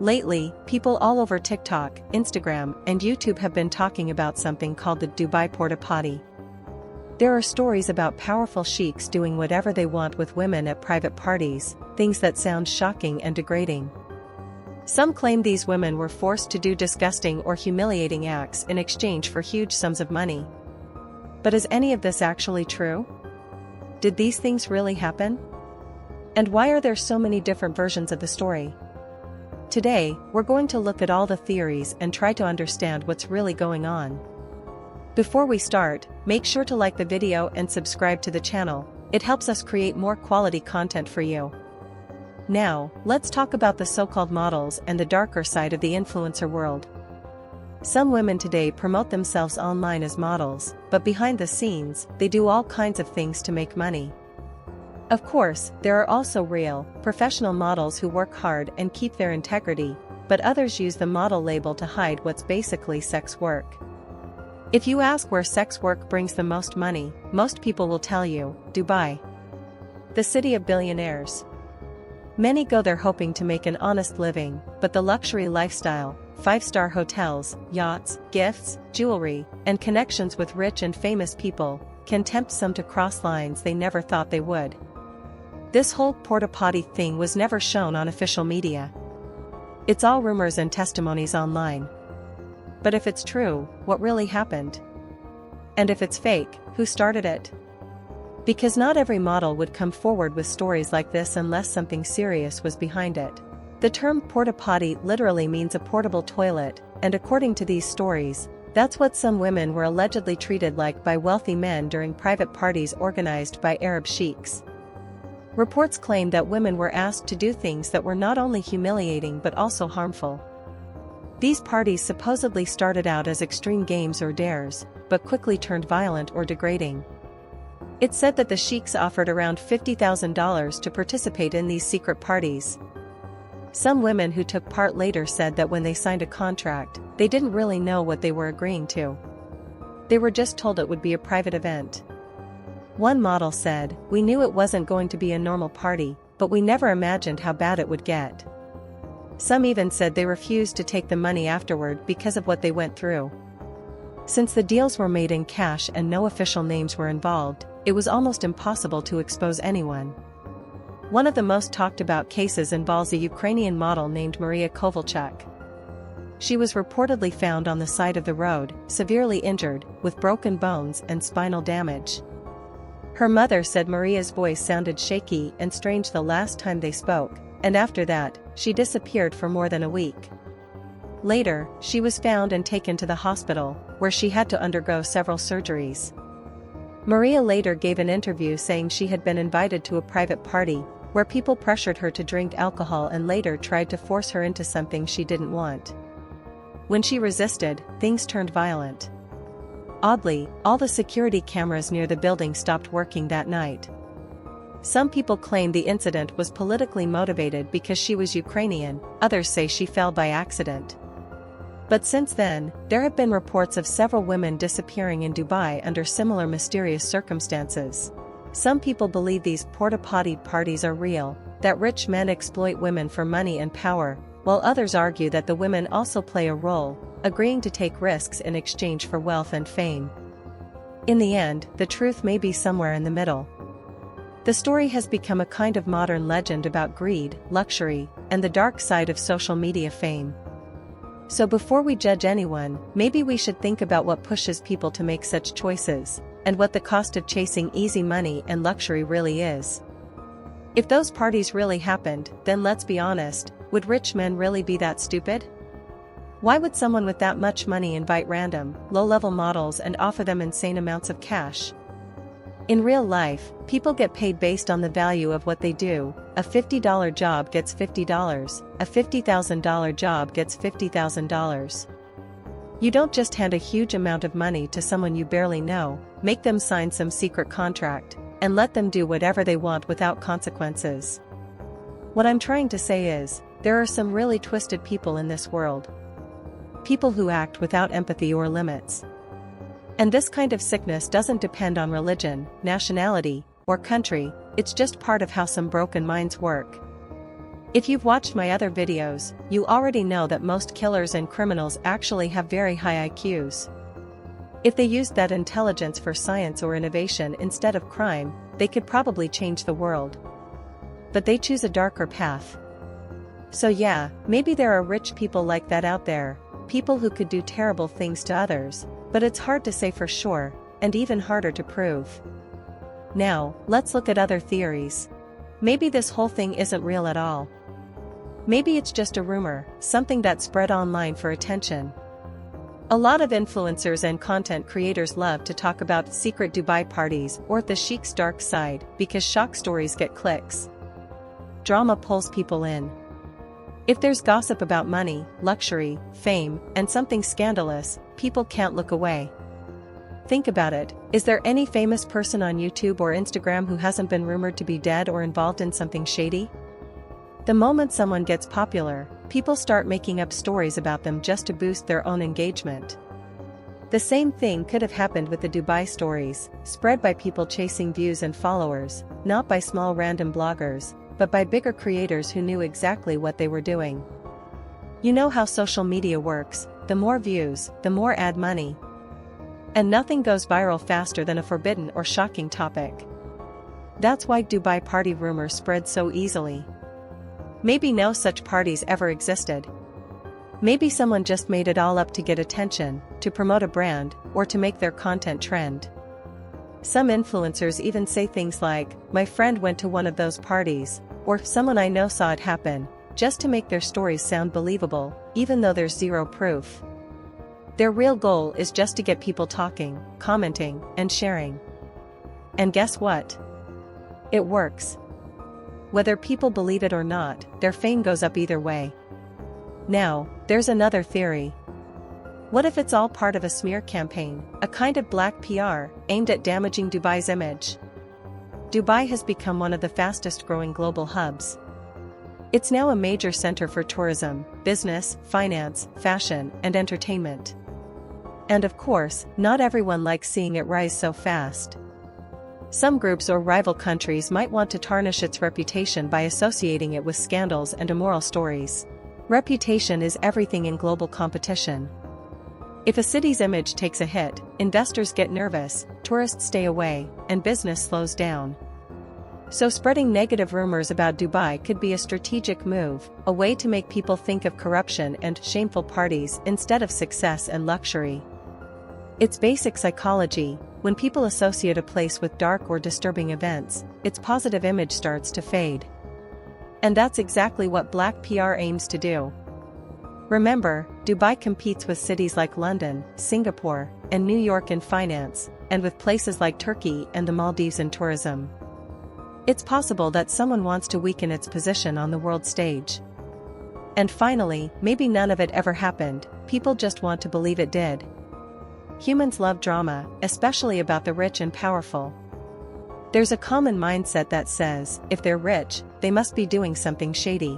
Lately, people all over TikTok, Instagram, and YouTube have been talking about something called the Dubai Porta Potty. There are stories about powerful sheiks doing whatever they want with women at private parties, things that sound shocking and degrading. Some claim these women were forced to do disgusting or humiliating acts in exchange for huge sums of money. But is any of this actually true? Did these things really happen? And why are there so many different versions of the story? Today, we're going to look at all the theories and try to understand what's really going on. Before we start, make sure to like the video and subscribe to the channel. It helps us create more quality content for you. Now, let's talk about the so-called models and the darker side of the influencer world. Some women today promote themselves online as models, but behind the scenes, they do all kinds of things to make money. Of course, there are also real, professional models who work hard and keep their integrity, but others use the model label to hide what's basically sex work. If you ask where sex work brings the most money, most people will tell you, Dubai. The city of billionaires. Many go there hoping to make an honest living, but the luxury lifestyle, five-star hotels, yachts, gifts, jewelry, and connections with rich and famous people, can tempt some to cross lines they never thought they would. This whole porta potty thing was never shown on official media. It's all rumors and testimonies online. But if it's true, what really happened? And if it's fake, who started it? Because not every model would come forward with stories like this unless something serious was behind it. The term porta potty literally means a portable toilet, and according to these stories, that's what some women were allegedly treated like by wealthy men during private parties organized by Arab sheiks. Reports claim that women were asked to do things that were not only humiliating but also harmful. These parties supposedly started out as extreme games or dares, but quickly turned violent or degrading. It's said that the sheiks offered around $50,000 to participate in these secret parties. Some women who took part later said that when they signed a contract, they didn't really know what they were agreeing to. They were just told it would be a private event. One model said, "We knew it wasn't going to be a normal party, but we never imagined how bad it would get." Some even said they refused to take the money afterward because of what they went through. Since the deals were made in cash and no official names were involved, it was almost impossible to expose anyone. One of the most talked about cases involves a Ukrainian model named Maria Kovalchuk. She was reportedly found on the side of the road, severely injured, with broken bones and spinal damage. Her mother said Maria's voice sounded shaky and strange the last time they spoke, and after that, she disappeared for more than a week. Later, she was found and taken to the hospital, where she had to undergo several surgeries. Maria later gave an interview saying she had been invited to a private party, where people pressured her to drink alcohol and later tried to force her into something she didn't want. When she resisted, things turned violent. Oddly, all the security cameras near the building stopped working that night. Some people claim the incident was politically motivated because she was Ukrainian, others say she fell by accident. But since then, there have been reports of several women disappearing in Dubai under similar mysterious circumstances. Some people believe these porta potty parties are real, that rich men exploit women for money and power, while others argue that the women also play a role, agreeing to take risks in exchange for wealth and fame. In the end, the truth may be somewhere in the middle. The story has become a kind of modern legend about greed, luxury, and the dark side of social media fame. So before we judge anyone, maybe we should think about what pushes people to make such choices, and what the cost of chasing easy money and luxury really is. If those parties really happened, then let's be honest, would rich men really be that stupid? Why would someone with that much money invite random, low-level models and offer them insane amounts of cash? In real life, people get paid based on the value of what they do. A $50 job gets $50, a $50,000 job gets $50,000. You don't just hand a huge amount of money to someone you barely know, make them sign some secret contract, and let them do whatever they want without consequences. What I'm trying to say is, there are some really twisted people in this world. People who act without empathy or limits. And this kind of sickness doesn't depend on religion, nationality, or country, it's just part of how some broken minds work. If you've watched my other videos, you already know that most killers and criminals actually have very high IQs. If they used that intelligence for science or innovation instead of crime, they could probably change the world. But they choose a darker path. So yeah, maybe there are rich people like that out there, people who could do terrible things to others, but it's hard to say for sure, and even harder to prove. Now, let's look at other theories. Maybe this whole thing isn't real at all. Maybe it's just a rumor, something that spread online for attention. A lot of influencers and content creators love to talk about secret Dubai parties or the sheik's dark side because shock stories get clicks. Drama pulls people in. If there's gossip about money, luxury, fame, and something scandalous, people can't look away. Think about it, is there any famous person on YouTube or Instagram who hasn't been rumored to be dead or involved in something shady? The moment someone gets popular, people start making up stories about them just to boost their own engagement. The same thing could have happened with the Dubai stories, spread by people chasing views and followers, not by small random bloggers, but by bigger creators who knew exactly what they were doing. You know how social media works, the more views, the more ad money. And nothing goes viral faster than a forbidden or shocking topic. That's why Dubai party rumors spread so easily. Maybe no such parties ever existed. Maybe someone just made it all up to get attention, to promote a brand, or to make their content trend. Some influencers even say things like, "My friend went to one of those parties," or "Someone I know saw it happen," just to make their stories sound believable, even though there's zero proof. Their real goal is just to get people talking, commenting, and sharing. And guess what? It works. Whether people believe it or not, their fame goes up either way. Now, there's another theory. What if it's all part of a smear campaign, a kind of black PR, aimed at damaging Dubai's image? Dubai has become one of the fastest growing global hubs. It's now a major center for tourism, business, finance, fashion, and entertainment. And of course, not everyone likes seeing it rise so fast. Some groups or rival countries might want to tarnish its reputation by associating it with scandals and immoral stories. Reputation is everything in global competition. If a city's image takes a hit, investors get nervous, tourists stay away, and business slows down. So spreading negative rumors about Dubai could be a strategic move, a way to make people think of corruption and shameful parties instead of success and luxury. It's basic psychology. When people associate a place with dark or disturbing events, its positive image starts to fade. And that's exactly what black PR aims to do. Remember, Dubai competes with cities like London, Singapore, and New York in finance, and with places like Turkey and the Maldives in tourism. It's possible that someone wants to weaken its position on the world stage. And finally, maybe none of it ever happened, people just want to believe it did. Humans love drama, especially about the rich and powerful. There's a common mindset that says, if they're rich, they must be doing something shady.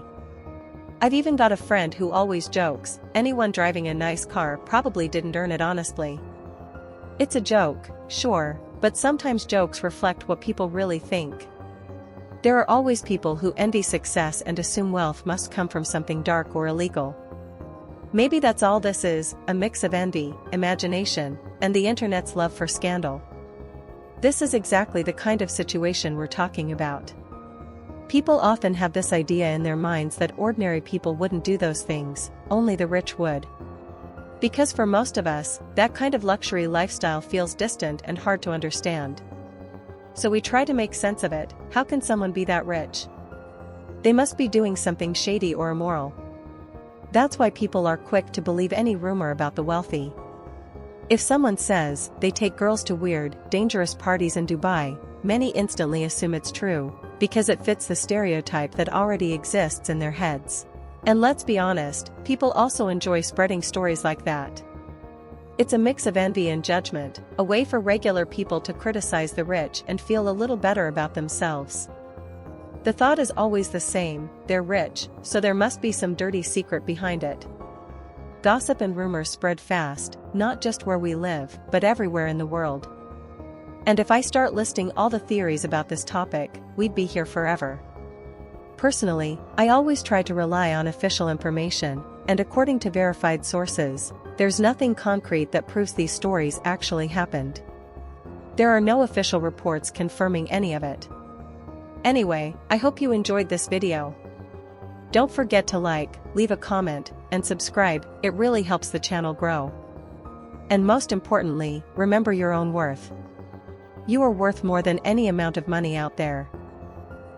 I've even got a friend who always jokes, anyone driving a nice car probably didn't earn it honestly. It's a joke, sure, but sometimes jokes reflect what people really think. There are always people who envy success and assume wealth must come from something dark or illegal. Maybe that's all this is, a mix of envy, imagination, and the internet's love for scandal. This is exactly the kind of situation we're talking about. People often have this idea in their minds that ordinary people wouldn't do those things, only the rich would. Because for most of us, that kind of luxury lifestyle feels distant and hard to understand. So we try to make sense of it. How can someone be that rich? They must be doing something shady or immoral. That's why people are quick to believe any rumor about the wealthy. If someone says they take girls to weird, dangerous parties in Dubai, many instantly assume it's true, because it fits the stereotype that already exists in their heads. And let's be honest, people also enjoy spreading stories like that. It's a mix of envy and judgment, a way for regular people to criticize the rich and feel a little better about themselves. The thought is always the same, they're rich, so there must be some dirty secret behind it. Gossip and rumors spread fast, not just where we live, but everywhere in the world. And if I start listing all the theories about this topic, we'd be here forever. Personally, I always try to rely on official information, and according to verified sources, there's nothing concrete that proves these stories actually happened. There are no official reports confirming any of it. Anyway, I hope you enjoyed this video. Don't forget to like, leave a comment, and subscribe, it really helps the channel grow. And most importantly, remember your own worth. You are worth more than any amount of money out there.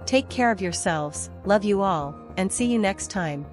Take care of yourselves, love you all, and see you next time.